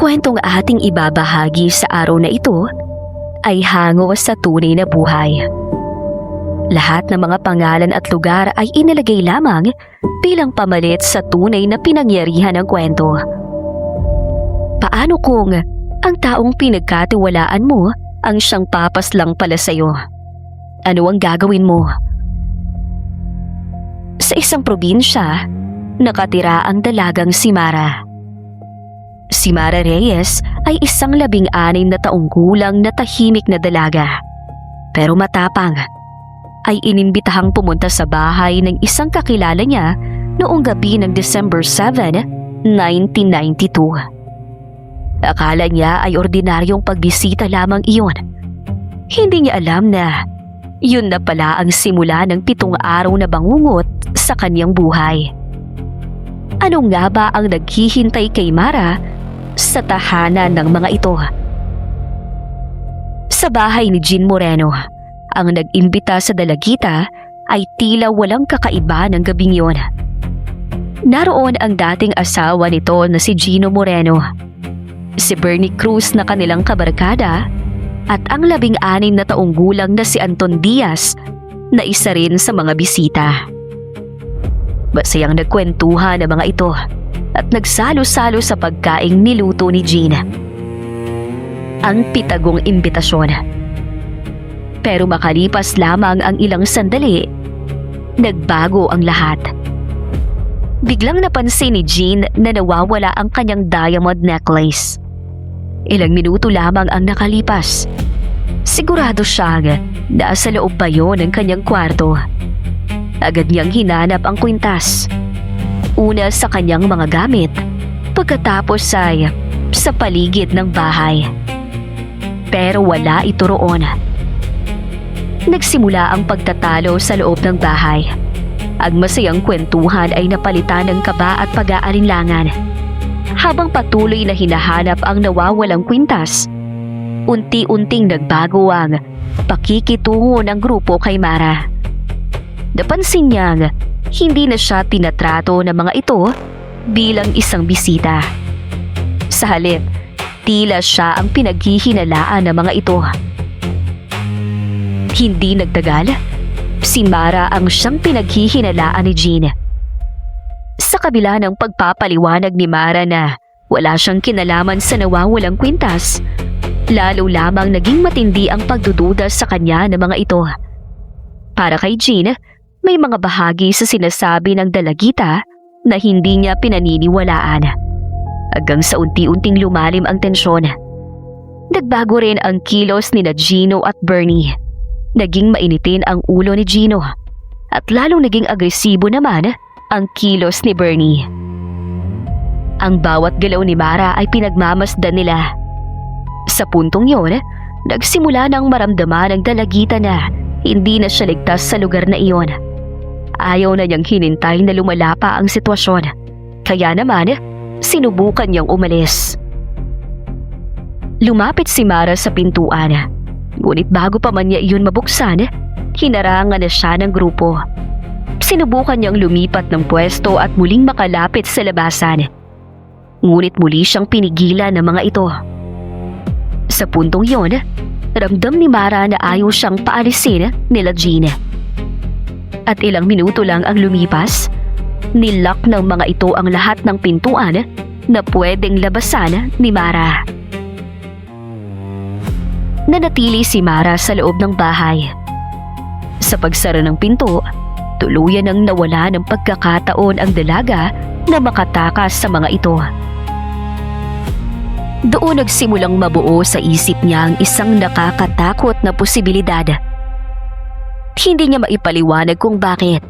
kwentong ating ibabahagi sa araw na ito ay hango sa tunay na buhay. Lahat ng mga pangalan at lugar ay inilagay lamang bilang pamalit sa tunay na pinangyarihan ng kwento. Paano kung ang taong pinagkatiwalaan mo ang siyang papas lang pala sa'yo? Ano ang gagawin mo? Sa isang probinsya, nakatira ang dalagang si Mara. Si Mara Reyes ay isang 16 na taong gulang na tahimik na dalaga. Pero matapang, ay inimbitahang pumunta sa bahay ng isang kakilala niya noong gabi ng December 7, 1992. Akala niya ay ordinaryong pagbisita lamang iyon. Hindi niya alam na yun na pala ang simula ng 7 araw na bangungot sa kanyang buhay. Ano nga ba ang naghihintay kay Mara sa tahanan ng mga ito? Sa bahay ni Jean Moreno, ang nag-imbita sa dalagita ay tila walang kakaiba ng gabing yon. Naroon ang dating asawa nito na si Gino Moreno, si Bernie Cruz na kanilang kabarkada, at ang 16 na taong gulang na si Anton Diaz na isa rin sa mga bisita. Masayang nagkwentuhan ang mga ito at nagsalo-salo sa pagkaing niluto ni Jean. Ang pitagong imbitasyon. Pero makalipas lamang ang ilang sandali, nagbago ang lahat. Biglang napansin ni Jean na nawawala ang kanyang diamond necklace. Ilang minuto lamang ang nakalipas. Sigurado siyang nasa loob pa yun ng kanyang kwarto. Agad niyang hinanap ang kwintas. Una sa kanyang mga gamit, pagkatapos ay sa paligid ng bahay. Pero wala ito roon. Nagsimula ang pagtatalo sa loob ng bahay. Ang masayang kwentuhan ay napalitan ng kaba at pag-aalinlangan. Habang patuloy na hinahanap ang nawawalang kwintas, unti-unting nagbago ang pakikitungo ng grupo kay Mara. Napansin niyang hindi na siya tinatrato ng mga ito bilang isang bisita. Sa halip, tila siya ang pinaghihinalaan ng mga ito. Hindi nagtagal, si Mara ang siyang pinaghihinalaan ni Jean. Sa kabila ng pagpapaliwanag ni Mara na wala siyang kinalaman sa nawawalang kwintas, lalo lamang naging matindi ang pagdududa sa kanya ng mga ito. Para kay Jean, may mga bahagi sa sinasabi ng dalagita na hindi niya pinaniniwalaan. Hanggang sa unti-unting lumalim ang tensyon. Nagbago rin ang kilos ni Gino at Bernie. Naging mainitin ang ulo ni Gino at lalong naging agresibo naman ang kilos ni Bernie. Ang bawat galaw ni Mara ay pinagmamasdan nila. Sa puntong yon, nagsimula nang maramdaman ng dalagita na hindi na siya ligtas sa lugar na iyon. Ayaw na niyang hinintay na lumala pa ang sitwasyon. Kaya naman, sinubukan niyang umalis. Lumapit si Mara sa pintuan. Ngunit bago pa man niya iyon mabuksan, hinarangan na siya ng grupo. Sinubukan niyang lumipat ng pwesto at muling makalapit sa labasan. Ngunit muli siyang pinigilan ng mga ito. Sa puntong yon, ramdam ni Mara na ayaw siyang paalisin nila Jean. At ilang minuto lang ang lumipas, nilock ng mga ito ang lahat ng pintuan na pwedeng labasan ni Mara. Nanatili si Mara sa loob ng bahay. Sa pagsara ng pinto, tuluyan nang nawala ng pagkakataon ang dalaga na makatakas sa mga ito. Doon nagsimulang mabuo sa isip niya ang isang nakakatakot na posibilidad. Hindi niya maipaliwanag kung bakit,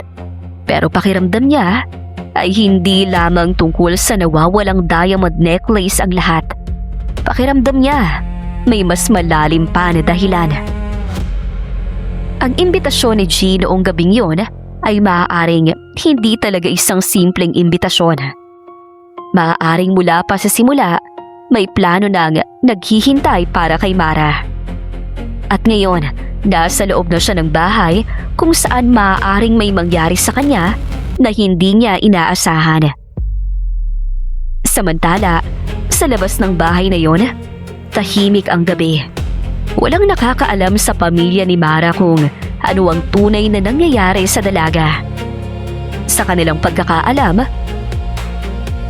pero pakiramdam niya ay hindi lamang tungkol sa nawawalang diamond necklace ang lahat. Pakiramdam niya may mas malalim pa na dahilan. Ang imbitasyon ni Jean noong gabing yon ay maaaring hindi talaga isang simpleng imbitasyon. Maaaring mula pa sa simula, may plano nang naghihintay para kay Mara. At ngayon, nasa loob na siya ng bahay kung saan maaaring may mangyari sa kanya na hindi niya inaasahan. Samantala, Sa labas ng bahay na yon, tahimik ang gabi. Walang nakakaalam sa pamilya ni Mara kung ano ang tunay na nangyayari sa dalaga. Sa kanilang pagkakaalam,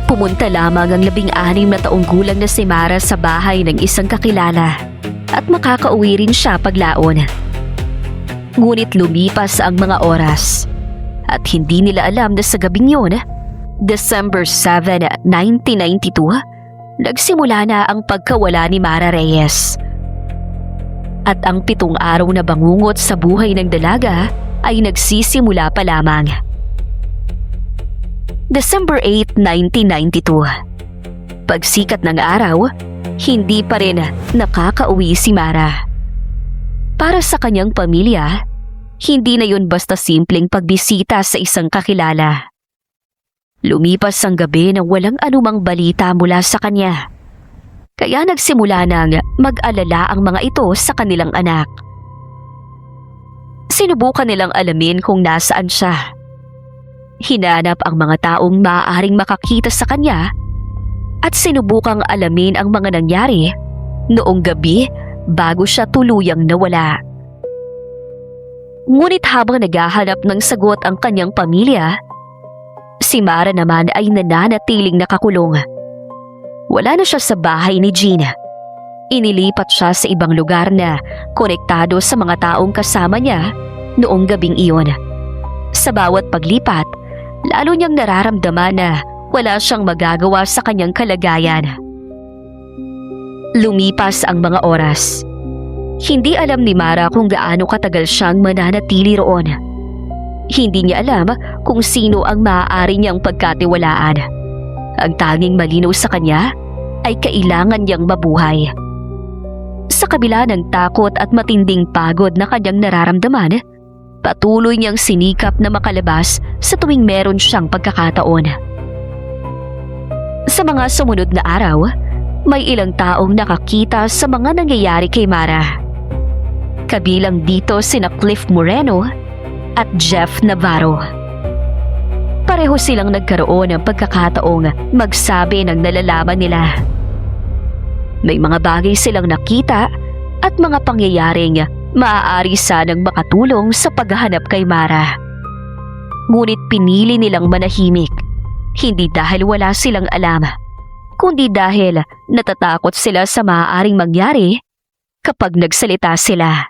pumunta lamang ang 16 na taong gulang na si Mara sa bahay ng isang kakilala at makakauwi rin siya paglaon. Ngunit lumipas ang mga oras at hindi nila alam na sa gabing yun, December 7, 1992, nagsimula na ang pagkawala ni Mara Reyes. At ang 7 araw na bangungot sa buhay ng dalaga ay nagsisimula pa lamang. December 8, 1992. Pagsikat ng araw, hindi pa rin nakakauwi si Mara. Para sa kanyang pamilya, hindi na yun basta simpleng pagbisita sa isang kakilala. Lumipas ang gabi nang walang anumang balita mula sa kanya. Kaya nagsimula nang mag-alala ang mga ito sa kanilang anak. Sinubukan nilang alamin kung nasaan siya. Hinanap ang mga taong maaaring makakita sa kanya at sinubukang alamin ang mga nangyari noong gabi bago siya tuluyang nawala. Ngunit habang naghahanap ng sagot ang kanyang pamilya, si Mara naman ay nananatiling nakakulong. Wala na siya sa bahay ni Gina. Inilipat siya sa ibang lugar na konektado sa mga taong kasama niya noong gabing iyon. Sa bawat paglipat, lalo niyang nararamdaman na wala siyang magagawa sa kanyang kalagayan. Lumipas ang mga oras. Hindi alam ni Mara kung gaano katagal siyang mananatili roon. Hindi niya alam kung sino ang maaari niyang pagkatiwalaan. Ang tanging malinaw sa kanya ay kailangan niyang mabuhay. Sa kabila ng takot at matinding pagod na kanyang nararamdaman, patuloy niyang sinikap na makalabas sa tuwing meron siyang pagkakataon. Sa mga sumunod na araw, may ilang taong nakakita sa mga nangyayari kay Mara. Kabilang dito sina Cliff Moreno at Jeff Navarro. Pareho silang nagkaroon ng pagkakataong magsabi ng nalalaman nila. May mga bagay silang nakita at mga pangyayaring maaari sanang makatulong sa paghahanap kay Mara. Ngunit pinili nilang manahimik, hindi dahil wala silang alam, kundi dahil natatakot sila sa maaaring mangyari kapag nagsalita sila.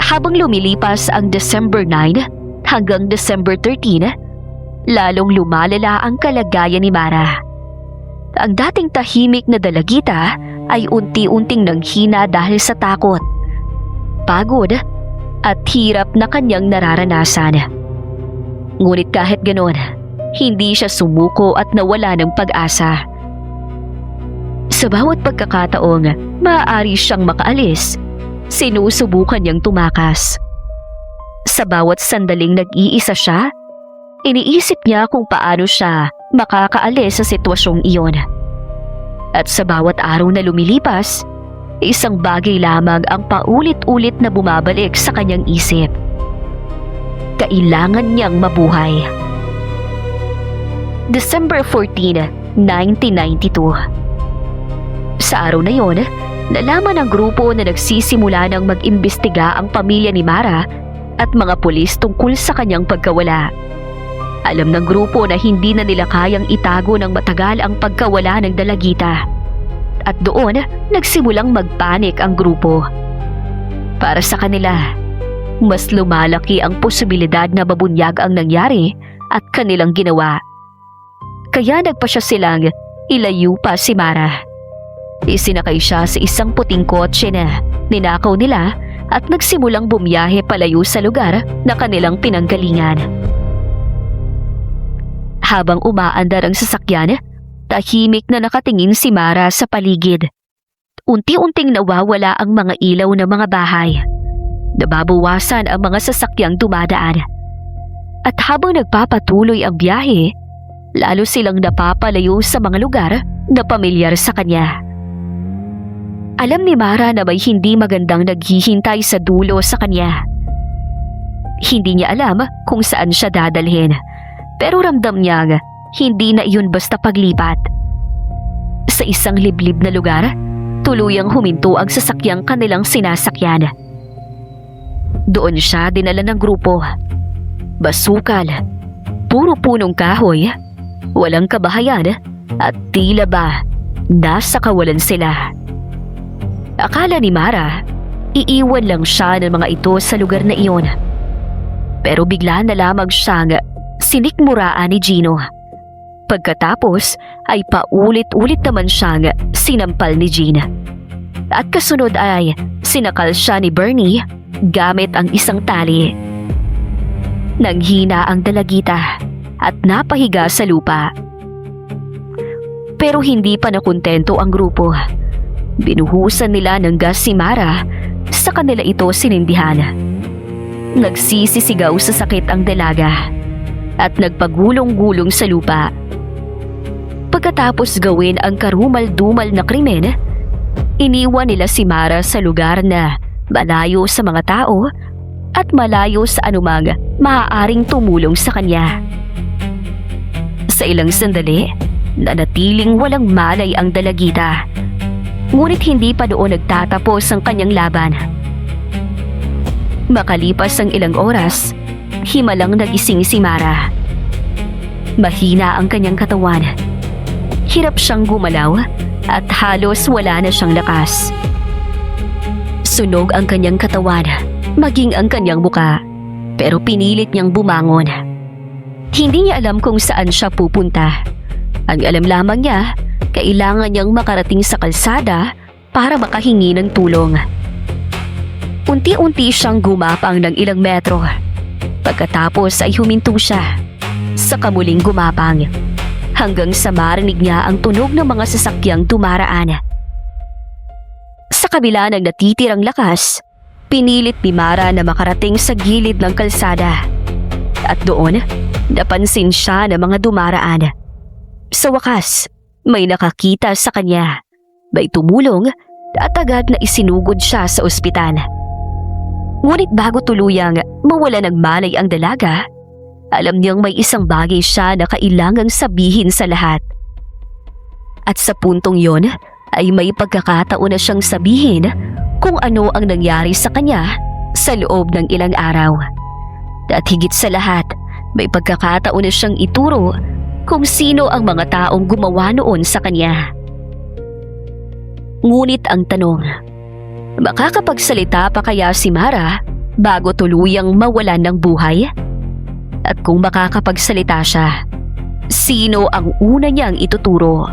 Habang lumilipas ang December 9 hanggang December 13, lalong lumalala ang kalagayan ni Mara. Ang dating tahimik na dalagita ay unti-unting nanghina dahil sa takot, pagod at hirap na kanyang nararanasan. Ngunit kahit ganon, hindi siya sumuko at nawala ng pag-asa. Sa bawat pagkakataong maaari siyang makaalis, sinusubukan niyang tumakas. Sa bawat sandaling nag-iisa siya, iniisip niya kung paano siya makakaalis sa sitwasyong iyon. At sa bawat araw na lumilipas, isang bagay lamang ang paulit-ulit na bumabalik sa kanyang isip. Kailangan niyang mabuhay. December 14, 1992. Sa araw na yon, nalaman ng grupo na nagsisimula ng mag-imbestiga ang pamilya ni Mara at mga pulis tungkol sa kanyang pagkawala. Alam ng grupo na hindi na nila kayang itago ng matagal ang pagkawala ng dalagita. At doon, nagsimulang magpanik ang grupo. Para sa kanila, mas lumalaki ang posibilidad na mabunyag ang nangyari at kanilang ginawa. Kaya nagpasya silang ilayo pa si Mara. Isinakay siya sa isang puting kotse na ninakaw nila at nagsimulang bumiyahe palayo sa lugar na kanilang pinanggalingan. Habang umaandar ang sasakyan, tahimik na nakatingin si Mara sa paligid. Unti-unting nawawala ang mga ilaw ng mga bahay. Nababawasan ang mga sasakyang dumadaan. At habang nagpapatuloy ang biyahe, lalo silang napapalayo sa mga lugar na pamilyar sa kanya. Alam ni Mara na may hindi magandang naghihintay sa dulo sa kanya. Hindi niya alam kung saan siya dadalhin, pero ramdam niyang hindi na iyon basta paglipat. Sa isang liblib na lugar, tuluyang huminto ang sasakyang kanilang sinasakyan. Doon siya dinala ng grupo. Basukal, puro punong kahoy, walang kabahayan at tila ba nasa kawalan sila. Akala ni Mara, iiwan lang siya ng mga ito sa lugar na iyon. Pero bigla na lamang siyang sinikmuraan ni Gino. Pagkatapos ay paulit-ulit naman siyang sinampal ni Gina. At kasunod ay sinakal siya ni Bernie gamit ang isang tali. Nanghina ang dalagita at napahiga sa lupa. Pero hindi pa nakontento ang grupo. Binuhusan nila ng gas si Mara, sa kanila ito sinindihan. Nagsisisigaw sa sakit ang dalaga at nagpagulong-gulong sa lupa. Pagkatapos gawin ang karumal-dumal na krimen, iniwan nila si Mara sa lugar na malayo sa mga tao at malayo sa anumang maaaring tumulong sa kanya. Sa ilang sandali, nanatiling walang malay ang dalagita. Ngunit hindi pa doon nagtatapos ang kanyang laban. Makalipas ang ilang oras, himalang nagising si Mara. Mahina ang kanyang katawan. Hirap siyang gumalaw at halos wala na siyang lakas. Sunog ang kanyang katawan, maging ang kanyang muka, pero pinilit niyang bumangon. Hindi niya alam kung saan siya pupunta. Ang alam lamang niya, kailangan niyang makarating sa kalsada para makahingi ng tulong. Unti-unti siyang gumapang ng ilang metro. Pagkatapos ay huminto siya. Saka muling gumapang hanggang sa marinig niya ang tunog ng mga sasakyang dumaraan. Sa kabila ng natitirang lakas, pinilit ni Mara na makarating sa gilid ng kalsada. At doon, napansin siya ng mga dumaraan. Sa wakas, may nakakita sa kanya. May tumulong at agad na isinugod siya sa ospital. Ngunit bago tuluyang mawala ng malay ang dalaga, alam niyang may isang bagay siya na kailangang sabihin sa lahat. At sa puntong yon ay may pagkakataon na siyang sabihin kung ano ang nangyari sa kanya sa loob ng ilang araw. At higit sa lahat, may pagkakataon na siyang ituro kung sino ang mga taong gumawa noon sa kanya. Ngunit ang tanong, makakapagsalita pa kaya si Mara bago tuluyang mawalan ng buhay? At kung makakapagsalita siya, sino ang una niyang ituturo?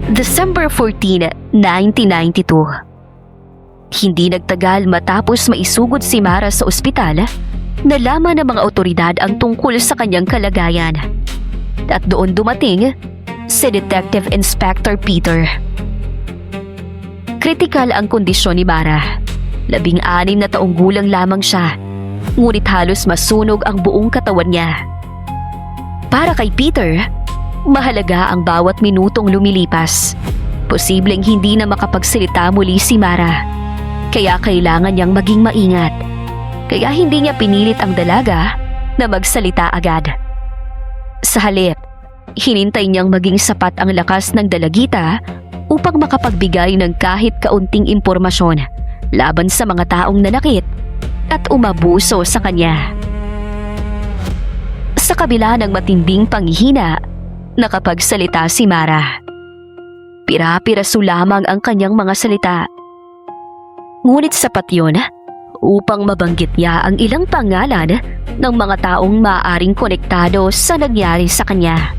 December 14, 1992. Hindi nagtagal matapos maisugod si Mara sa ospital, nalaman ng mga otoridad ang tungkol sa kanyang kalagayan. At doon dumating si Detective Inspector Peter. Kritikal ang kondisyon ni Mara. 16 na taong gulang lamang siya, ngunit halos masunog ang buong katawan niya. Para kay Peter, mahalaga ang bawat minutong lumilipas. Posibleng hindi na makapagsalita muli si Mara, kaya kailangan niyang maging maingat. Kaya hindi niya pinilit ang dalaga na magsalita agad. Sa halip, hinintay niyang maging sapat ang lakas ng dalagita upang makapagbigay ng kahit kaunting impormasyon laban sa mga taong nanakit at umabuso sa kanya. Sa kabila ng matinding panghihina, nakapagsalita si Mara. Pira-piraso lamang ang kanyang mga salita. Ngunit sapat yun upang mabanggit niya ang ilang pangalan ng mga taong maaaring konektado sa nangyari sa kanya.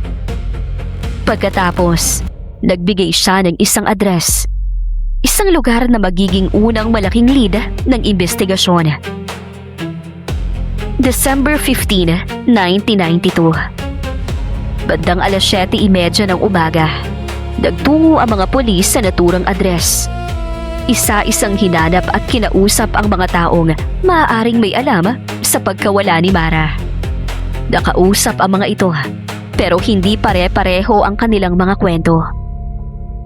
Pagkatapos, nagbigay siya ng isang address. Isang lugar na magiging unang malaking lead ng investigasyon. December 15, 1992. Bandang 7:30 ng umaga, nagtungo ang mga pulis sa naturang address. Isa-isang hinanap at kinausap ang mga taong maaaring may alam sa pagkawala ni Mara. Nakausap ang mga ito, pero hindi pare-pareho ang kanilang mga kwento.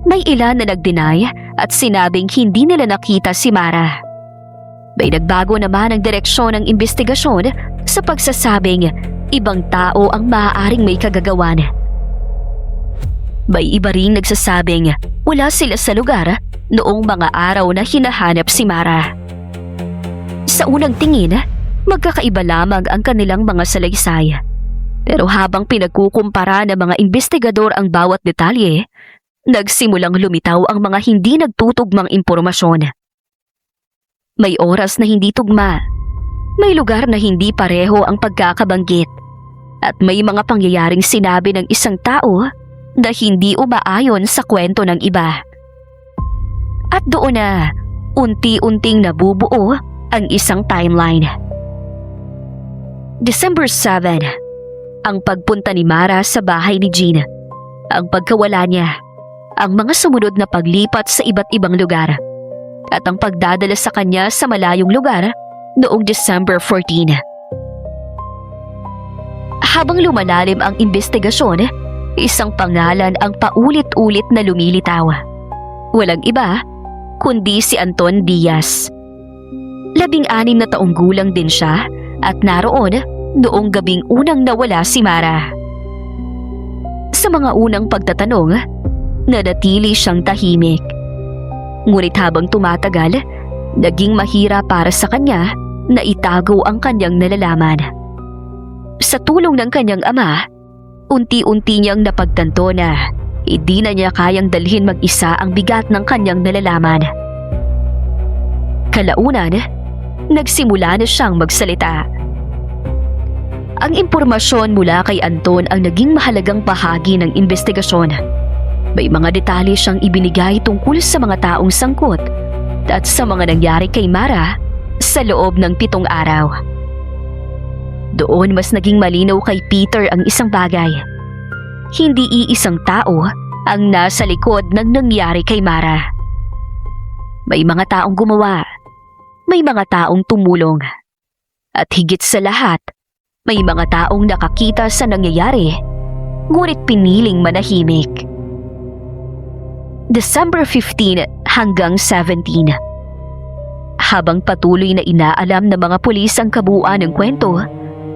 May ilan na nag-deny at sinabing hindi nila nakita si Mara. May nagbago naman ang direksyon ng investigasyon sa pagsasabing ibang tao ang maaaring may kagagawan. May iba ring nagsasabing wala sila sa lugar noong mga araw na hinahanap si Mara. Sa unang tingin, magkakaiba lamang ang kanilang mga salaysay. Pero habang pinagkukumpara ng mga investigador ang bawat detalye, nagsimulang lumitaw ang mga hindi nagtutugmang impormasyon. May oras na hindi tugma, may lugar na hindi pareho ang pagkakabanggit, at may mga pangyayaring sinabi ng isang tao na hindi umaayon sa kwento ng iba. At doon na, unti-unting nabubuo ang isang timeline. December 7, ang pagpunta ni Mara sa bahay ni Jean, ang pagkawala niya, ang mga sumunod na paglipat sa iba't ibang lugar, at ang pagdadala sa kanya sa malayong lugar noong December 14. Habang lumalalim ang investigasyon, isang pangalan ang paulit-ulit na lumilitaw. Walang iba, kundi si Anton Diaz. 16 na taong gulang din siya at naroon noong gabing unang nawala si Mara. Sa mga unang pagtatanong, nanatili siyang tahimik. Ngunit habang tumatagal, naging mahirap para sa kanya na itago ang kanyang nalalaman. Sa tulong ng kanyang ama, unti-unti niyang napagtanto na hindi na niya kayang dalhin mag-isa ang bigat ng kanyang nalalaman. Kalaunan, nagsimula na siyang magsalita. Ang impormasyon mula kay Anton ang naging mahalagang bahagi ng investigasyon. May mga detalye siyang ibinigay tungkol sa mga taong sangkot at sa mga nangyari kay Mara sa loob ng 7 araw. Doon mas naging malinaw kay Peter ang isang bagay. Hindi iisang tao ang nasa likod ng nangyari kay Mara. May mga taong gumawa, may mga taong tumulong, at higit sa lahat, may mga taong nakakita sa nangyayari, ngunit piniling manahimik. December 15 hanggang 17. Habang patuloy na inaalam ng mga pulis ang kabuuan ng kwento,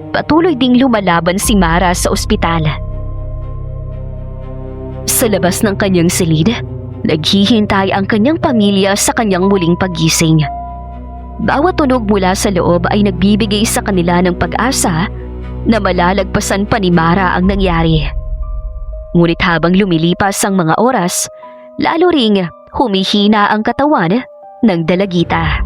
patuloy ding lumalaban si Mara sa ospital. Sa labas ng kanyang silid, naghihintay ang kanyang pamilya sa kanyang muling paggising. Bawat tunog mula sa loob ay nagbibigay sa kanila ng pag-asa na malalagpasan pa ni Mara ang nangyari. Ngunit habang lumilipas ang mga oras, lalo ring humihina ang katawan ng dalagita.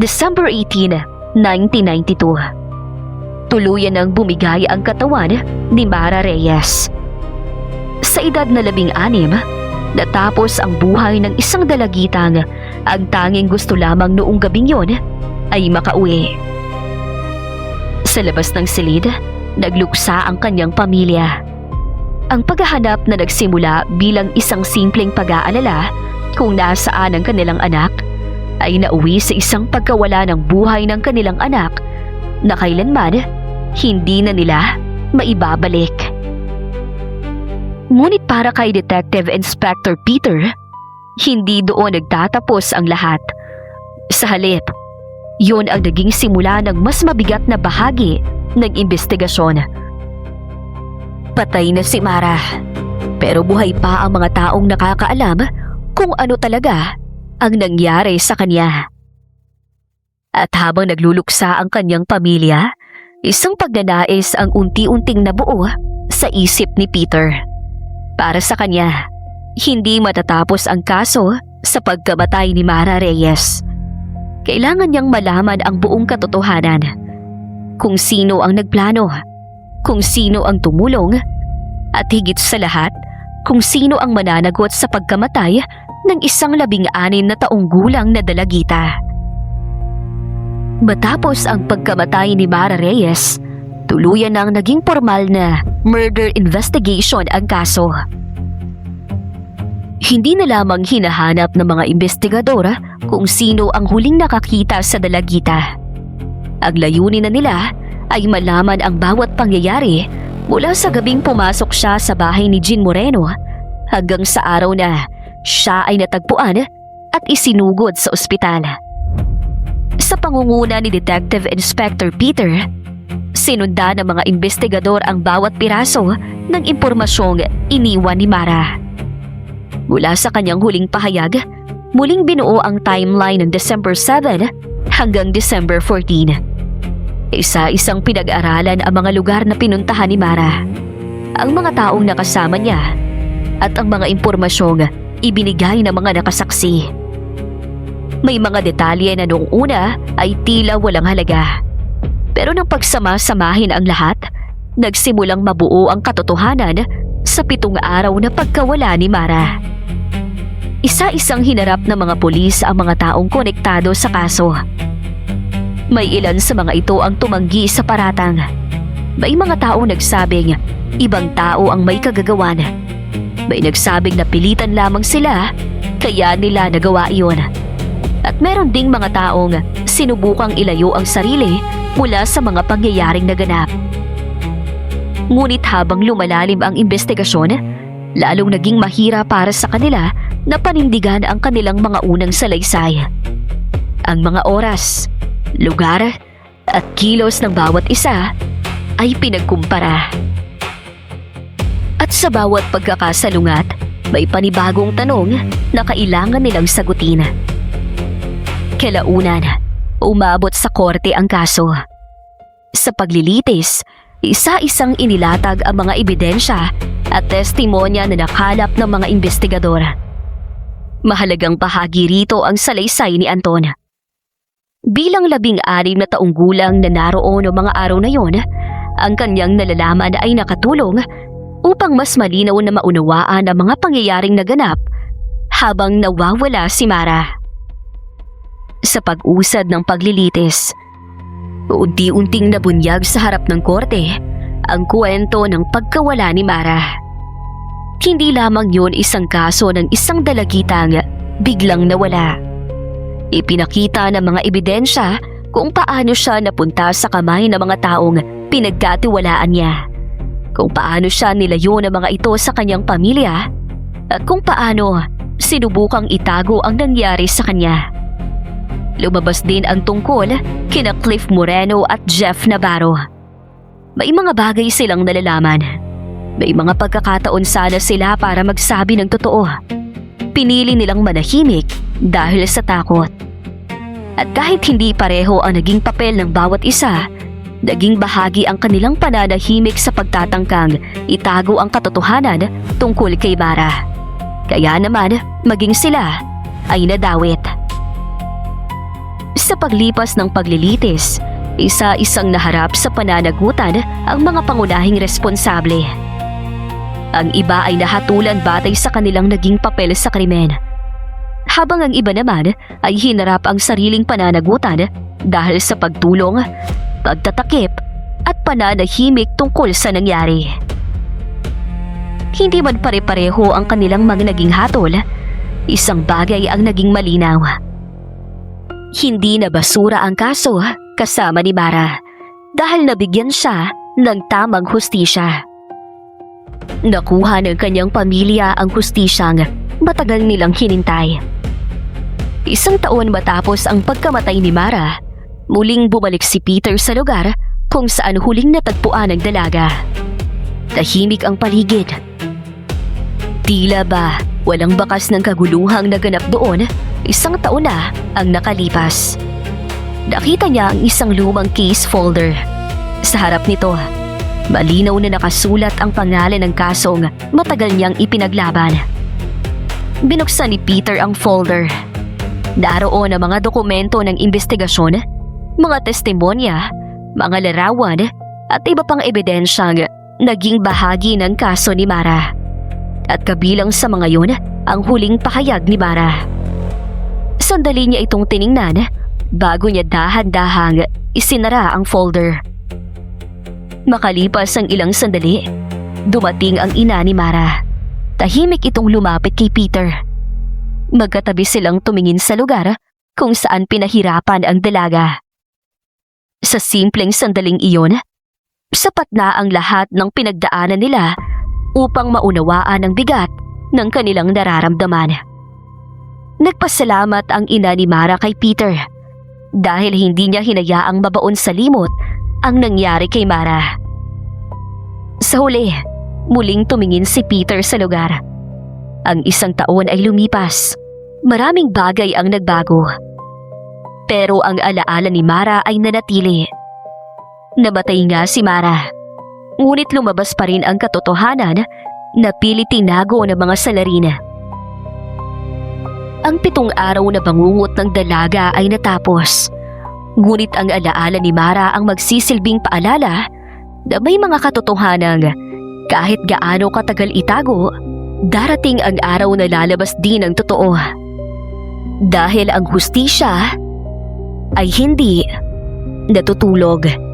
December 18, 1992. Tuluyan nang bumigay ang katawan ni Mara Reyes. Sa edad na 16, natapos ang buhay ng isang dalagitang ang tanging gusto lamang noong gabing yon ay makauwi. Sa labas ng silid, nagluksa ang kanyang pamilya. Ang paghahanap na nagsimula bilang isang simpleng pag-aalala kung nasaan ang kanilang anak ay nauwi sa isang pagkawala ng buhay ng kanilang anak na kailanman hindi na nila maibabalik. Ngunit para kay Detective Inspector Peter, hindi doon nagtatapos ang lahat. Sa halip, yun ang naging simula ng mas mabigat na bahagi ng investigasyon. Patay na si Mara, pero buhay pa ang mga taong nakakaalam kung ano talaga ang nangyari sa kanya. At habang nagluluksa ang kanyang pamilya, isang pagnanais ang unti-unting nabuo sa isip ni Peter. Para sa kanya, hindi matatapos ang kaso sa pagkamatay ni Mara Reyes. Kailangan niyang malaman ang buong katotohanan. Kung sino ang nagplano, kung sino ang tumulong, at higit sa lahat, kung sino ang mananagot sa pagkamatay ng isang 16 na taong gulang na dalagita. Matapos ang pagkamatay ni Mara Reyes, tuluyan nang naging formal na murder investigation ang kaso. Hindi na lamang hinahanap ng mga investigador kung sino ang huling nakakita sa dalagita. Ang layunin na nila ay malaman ang bawat pangyayari mula sa gabing pumasok siya sa bahay ni Jean Moreno hanggang sa araw na siya ay natagpuan at isinugod sa ospital. Sa pangunguna ni Detective Inspector Peter, Sinundan ng mga investigador ang bawat piraso ng impormasyong iniwan ni Mara. Mula sa kanyang huling pahayag, muling binuo ang timeline ng December 7 hanggang December 14. Isa-isang pinag-aralan ang mga lugar na pinuntahan ni Mara, ang mga taong nakasama niya, at ang mga impormasyong ibinigay ng mga nakasaksi. May mga detalye na noong una ay tila walang halaga. Pero nang pagsama-samahin ang lahat, nagsimulang mabuo ang katotohanan sa 7 araw na pagkawala ni Mara. Isa-isang hinarap ng mga pulis ang mga taong konektado sa kaso. May ilan sa mga ito ang tumanggi sa paratang. May mga taong nagsabing ibang tao ang may kagagawan. May nagsabing napilitan lamang sila kaya nila nagawa iyon. At meron ding mga taong sinubukang ilayo ang sarili mula sa mga pangyayaring naganap. Ngunit habang lumalalim ang investigasyon, lalong naging mahirap para sa kanila na panindigan ang kanilang mga unang salaysay. Ang mga oras, lugar at kilos ng bawat isa ay pinagkumpara. At sa bawat pagkakasalungat, may panibagong tanong na kailangan nilang sagutin. Kalaunan, umabot sa korte ang kaso. Sa paglilitis, isa-isang inilatag ang mga ebidensya at testimonya na nakalap ng mga investigador. Mahalagang bahagi rito ang salaysay ni Anton. Bilang 16 na taong gulang na naroon noong mga araw na yon, ang kanyang nalalaman ay nakatulong upang mas malinaw na maunawaan ang mga pangyayaring naganap habang nawawala si Mara. Sa pag-usad ng paglilitis, unti-unting nabunyag sa harap ng korte ang kwento ng pagkawala ni Mara. Hindi lamang yun isang kaso ng isang dalagitang biglang nawala. Ipinakita ng mga ebidensya kung paano siya napunta sa kamay ng mga taong pinagkatiwalaan niya, kung paano siya nilayo ng mga ito sa kanyang pamilya, at kung paano sinubukang itago ang nangyari sa kanya. Lumabas din ang tungkol kina Cliff Moreno at Jeff Navarro. May mga bagay silang nalalaman. May mga pagkakataon sana sila para magsabi ng totoo. Pinili nilang manahimik dahil sa takot. At kahit hindi pareho ang naging papel ng bawat isa, naging bahagi ang kanilang pananahimik sa pagtatangkang itago ang katotohanan tungkol kay Mara. Kaya naman, maging sila ay nadawit. Sa paglipas ng paglilitis, isa-isang naharap sa pananagutan ang mga pangunahing responsable. Ang iba ay nahatulan batay sa kanilang naging papel sa krimen, habang ang iba naman ay hinarap ang sariling pananagutan dahil sa pagtulong, pagtatakip at pananahimik tungkol sa nangyari. Hindi man pare-pareho ang kanilang mga naging hatol, isang bagay ang naging malinaw. Hindi na basura ang kaso kasama ni Mara dahil nabigyan siya ng tamang hustisya. Nakuha ng kanyang pamilya ang hustisyang matagal nilang hinintay. 1 taon matapos ang pagkamatay ni Mara, muling bumalik si Peter sa lugar kung saan huling natagpuan ang dalaga. Tahimik ang paligid. Tila ba walang bakas ng kaguluhang naganap doon, 1 taon na ang nakalipas. Nakita niya ang isang lumang case folder. Sa harap nito, malinaw na nakasulat ang pangalan ng kasong matagal niyang ipinaglaban. Binuksan ni Peter ang folder. Naroon ang mga dokumento ng investigasyon, mga testimonya, mga larawan at iba pang ebidensyang naging bahagi ng kaso ni Mara. At kabilang sa mga yun ang huling pahayag ni Mara. Sandali niya itong tiningnan bago niya dahan-dahang isinara ang folder. Makalipas ang ilang sandali, dumating ang ina ni Mara. Tahimik itong lumapit kay Peter. Magkatabi silang tumingin sa lugar kung saan pinahirapan ang dalaga. Sa simpleng sandaling iyon, sapat na ang lahat ng pinagdaanan nila upang maunawaan ang bigat ng kanilang nararamdaman. Nagpasalamat ang ina ni Mara kay Peter dahil hindi niya hinayaang mabaon sa limot ang nangyari kay Mara. Sa huli, muling tumingin si Peter sa lugar. Ang 1 taon ay lumipas. Maraming bagay ang nagbago. Pero ang alaala ni Mara ay nanatili. Namatay nga si Mara. Ngunit lumabas pa rin ang katotohanan na pilit tinago ng mga salarina. Ang 7 araw na bangungot ng dalaga ay natapos. Ngunit ang alaala ni Mara ang magsisilbing paalala na may mga katotohanang kahit gaano katagal itago, darating ang araw na lalabas din ang totoo. Dahil ang hustisya ay hindi natutulog.